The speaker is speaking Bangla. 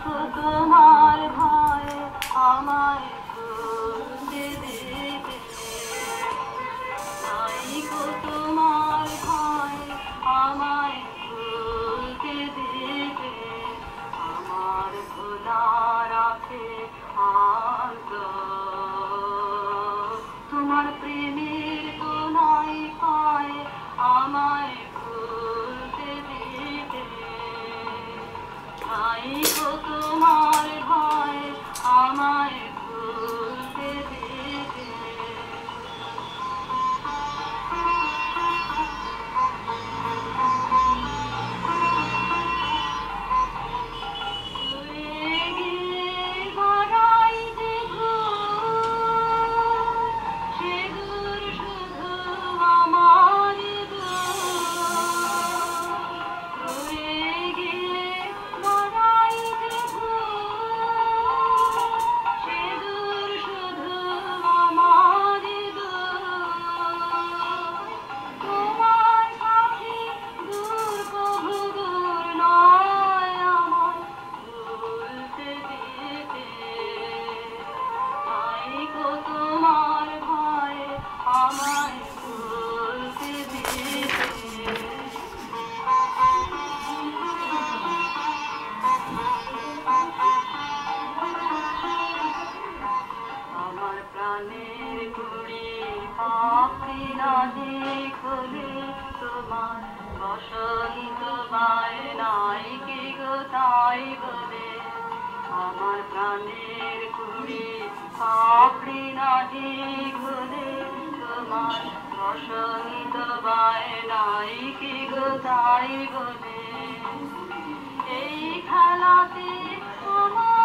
গো তোমার ভয়ে আমায় ভুলতে দেবে, নাই গো তোমার ভয়ে আমায় ভুলতে দেবে, আমার ভোলার আছে অন্তর, তোমার প্রেমের তো নাই পায় আমায় ভুলতে দেবে, নাই গো তোমার ভয় আমায় ভুলতে দেবে। আমার প্রাণের কুড়ি পাপড়ি না দেখলে তোমার বসন্ত বায়নায় কি গো তাই বলে, আমার প্রাণের কুড়ি পাপড়ি না দেখলে তোমার বসন্ত বায়নায় কি গো তাই বলে, এই খেলাতে আমার